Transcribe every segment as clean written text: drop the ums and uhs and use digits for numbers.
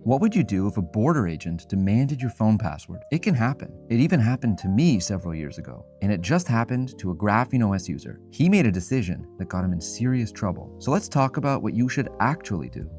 What would you do if a border agent demanded your phone password? It can happen. It even happened to me several years ago, and it just happened to a Graphene OS user. He made a decision that got him in serious trouble. So let's talk about what you should actually do.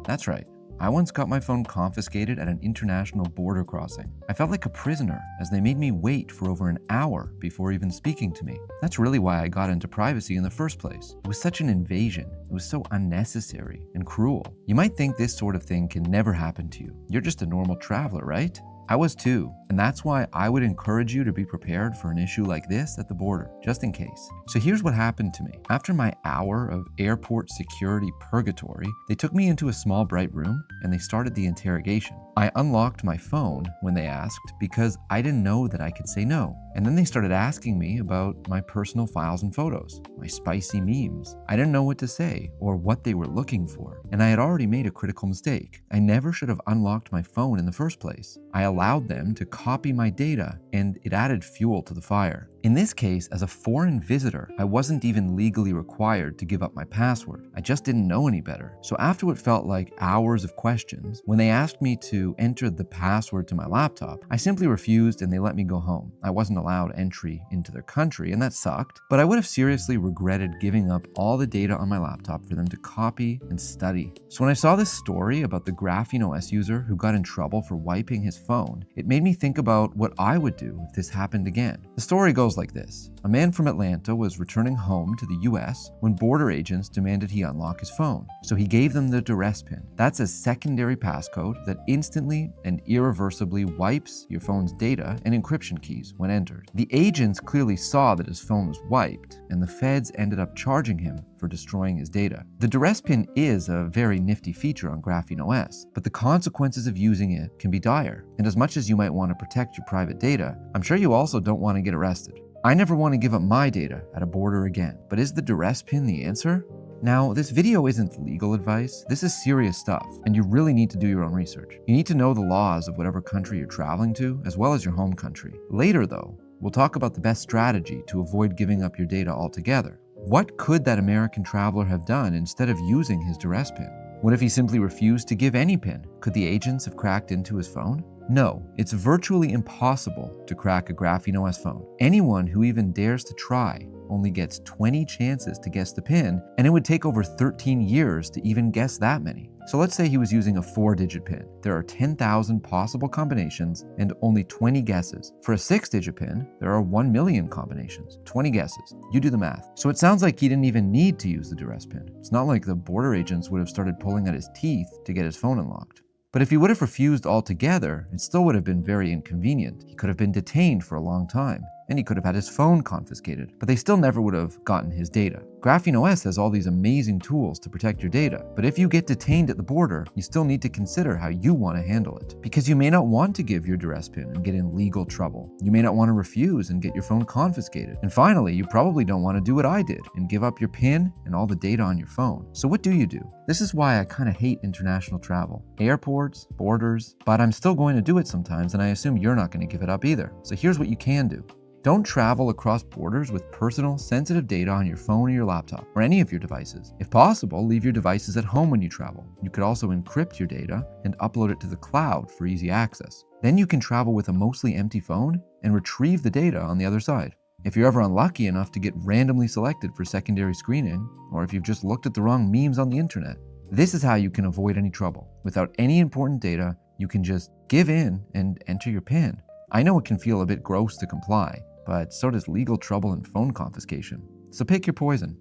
That's right. I once got my phone confiscated at an international border crossing. I felt like a prisoner as they made me wait for over an hour before even speaking to me. That's really why I got into privacy in the first place. It was such an invasion. It was so unnecessary and cruel. You might think this sort of thing can never happen to you. You're just a normal traveler, right? I was too, and that's why I would encourage you to be prepared for an issue like this at the border, just in case. So here's what happened to me. After my hour of airport security purgatory, they took me into a small bright room and they started the interrogation. I unlocked my phone when they asked because I didn't know that I could say no. And then they started asking me about my personal files and photos, my spicy memes. I didn't know what to say or what they were looking for, and I had already made a critical mistake. I never should have unlocked my phone in the first place. I allowed them to copy my data, and it added fuel to the fire. In this case, as a foreign visitor, I wasn't even legally required to give up my password. I just didn't know any better. So after what felt like hours of questions, when they asked me to enter the password to my laptop, I simply refused and they let me go home. I wasn't allowed entry into their country, and that sucked, but I would have seriously regretted giving up all the data on my laptop for them to copy and study. So when I saw this story about the Graphene OS user who got in trouble for wiping his phone, it made me think about what I would do if this happened again. The story goes like this. A man from Atlanta was returning home to the US when border agents demanded he unlock his phone. So he gave them the duress pin. That's a secondary passcode that instantly and irreversibly wipes your phone's data and encryption keys when entered. The agents clearly saw that his phone was wiped, and the feds ended up charging him for destroying his data. The duress pin is a very nifty feature on Graphene OS, but the consequences of using it can be dire. And as much as you might want to protect your private data, I'm sure you also don't want to get arrested. I never want to give up my data at a border again, but is the duress pin the answer? Now, this video isn't legal advice. This is serious stuff, and you really need to do your own research. You need to know the laws of whatever country you're traveling to, as well as your home country. Later, though, we'll talk about the best strategy to avoid giving up your data altogether. What could that American traveler have done instead of using his duress pin? What if he simply refused to give any pin? Could the agents have cracked into his phone? No, it's virtually impossible to crack a Graphene OS phone. Anyone who even dares to try only gets 20 chances to guess the pin, and it would take over 13 years to even guess that many. So let's say he was using a 4-digit pin. There are 10,000 possible combinations and only 20 guesses. For a 6-digit pin, there are 1 million combinations, 20 guesses. You do the math. So it sounds like he didn't even need to use the duress pin. It's not like the border agents would have started pulling at his teeth to get his phone unlocked. But if he would have refused altogether, it still would have been very inconvenient. He could have been detained for a long time, and he could have had his phone confiscated, but they still never would have gotten his data. Graphene OS has all these amazing tools to protect your data, but if you get detained at the border, you still need to consider how you want to handle it. Because you may not want to give your duress pin and get in legal trouble. You may not want to refuse and get your phone confiscated. And finally, you probably don't want to do what I did and give up your pin and all the data on your phone. So what do you do? This is why I kind of hate international travel. Airports, borders, but I'm still going to do it sometimes, and I assume you're not going to give it up either. So here's what you can do. Don't travel across borders with personal, sensitive data on your phone or your laptop, or any of your devices. If possible, leave your devices at home when you travel. You could also encrypt your data and upload it to the cloud for easy access. Then you can travel with a mostly empty phone and retrieve the data on the other side. If you're ever unlucky enough to get randomly selected for secondary screening, or if you've just looked at the wrong memes on the internet, this is how you can avoid any trouble. Without any important data, you can just give in and enter your PIN. I know it can feel a bit gross to comply, but so does legal trouble and phone confiscation. So pick your poison.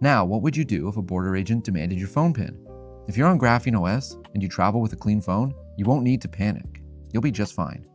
Now, what would you do if a border agent demanded your phone PIN? If you're on Graphene OS and you travel with a clean phone, you won't need to panic. You'll be just fine.